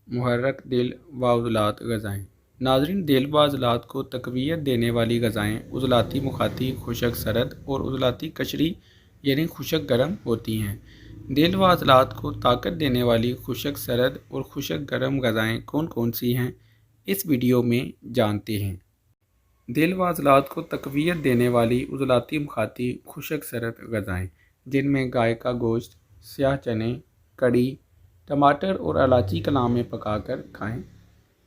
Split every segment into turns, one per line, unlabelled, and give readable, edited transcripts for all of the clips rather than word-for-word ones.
محرک دل و عضلات غذائیں۔ ناظرین، دل و عضلات کو تقویت دینے والی غذائیں عضلاتی مخاطی خشک سرد اور عضلاتی قشری یعنی خشک گرم ہوتی ہیں۔ دل و عضلات کو طاقت دینے والی خشک سرد اور خشک گرم غذائیں کون کون سی ہیں، اس ویڈیو میں جانتے ہیں۔ دل و عضلات کو تقویت دینے والی عضلاتی مخاطی خشک سرد غذائیں، جن میں گائے کا گوشت، سیاہ چنے، کڑی، ٹماٹر اور الائچی کلام میں پکا کر کھائیں۔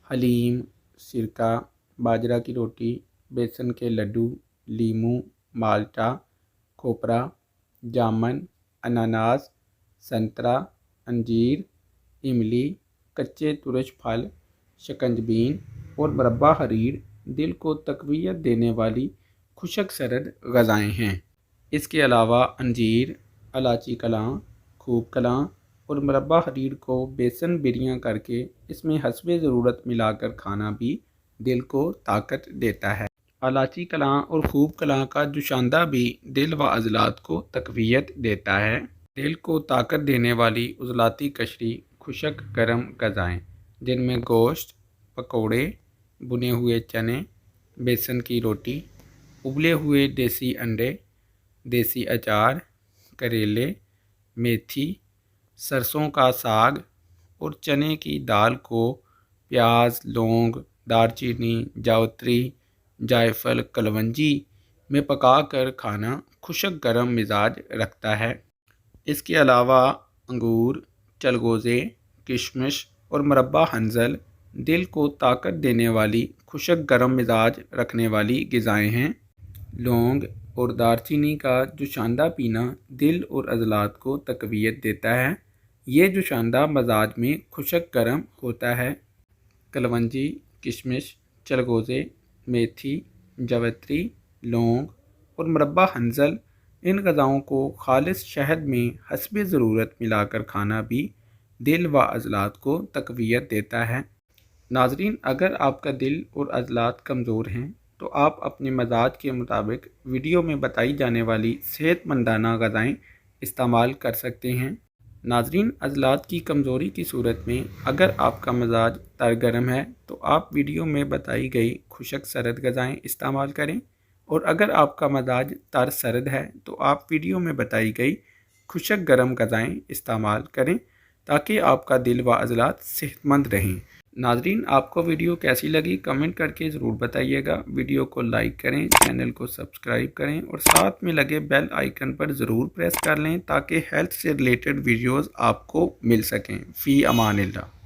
حلیم، سرکہ، باجرہ کی روٹی، بیسن کے لڈو، لیموں، مالٹا، کھوپرا، جامن، اناناس، سنترا، انجیر، املی، کچے ترش پھل، شکنجبین اور مربع حریر دل کو تقویت دینے والی خشک سرد غذائیں ہیں۔ اس کے علاوہ انجیر، الائچی کلاں، خوب کلاں اور مربع حریر کو بیسن بریاں کر کے اس میں حسب ضرورت ملا کر کھانا بھی دل کو طاقت دیتا ہے۔ الائچی کلاں اور خوب کلاں کا جوشاندہ بھی دل و عضلات کو تقویت دیتا ہے۔ دل کو طاقت دینے والی عضلاتی قشری خشک گرم غذائیں، جن میں گوشت، پکوڑے، بنے ہوئے چنے، بیسن کی روٹی، ابلے ہوئے دیسی انڈے، دیسی اچار، کریلے، میتھی، سرسوں کا ساگ اور چنے کی دال کو پیاز، لونگ، دار چینی، جاوتری، جائفل، کلونجی میں پکا کر کھانا خشک گرم مزاج رکھتا ہے۔ اس کے علاوہ انگور، چلگوزے، کشمش اور مربع حنظل دل کو طاقت دینے والی خشک گرم مزاج رکھنے والی غذائیں ہیں۔ لونگ اور دار چینی کا جوشاندہ پینا دل اور عضلات کو تقویت دیتا ہے۔ یہ جوشاندہ مزاج میں خشک گرم ہوتا ہے۔ کلونجی، کشمش، چلگوزے، میتھی، جوتری، لونگ اور مربع حنظل ان غذاؤں کو خالص شہد میں حسب ضرورت ملا کر کھانا بھی دل و عضلات کو تقویت دیتا ہے۔ ناظرین، اگر آپ کا دل اور عضلات کمزور ہیں تو آپ اپنے مزاج کے مطابق ویڈیو میں بتائی جانے والی صحت مندانہ غذائیں استعمال کر سکتے ہیں۔ ناظرین، عضلات کی کمزوری کی صورت میں اگر آپ کا مزاج تر گرم ہے تو آپ ویڈیو میں بتائی گئی خشک سرد غذائیں استعمال کریں، اور اگر آپ کا مزاج تر سرد ہے تو آپ ویڈیو میں بتائی گئی خشک گرم غذائیں استعمال کریں تاکہ آپ کا دل و عضلات صحت مند رہیں۔ ناظرین، آپ کو ویڈیو کیسی لگی کمنٹ کر کے ضرور بتائیے گا۔ ویڈیو کو لائک کریں، چینل کو سبسکرائب کریں اور ساتھ میں لگے بیل آئیکن پر ضرور پریس کر لیں تاکہ ہیلتھ سے ریلیٹڈ ویڈیوز آپ کو مل سکیں۔ فی امان اللہ۔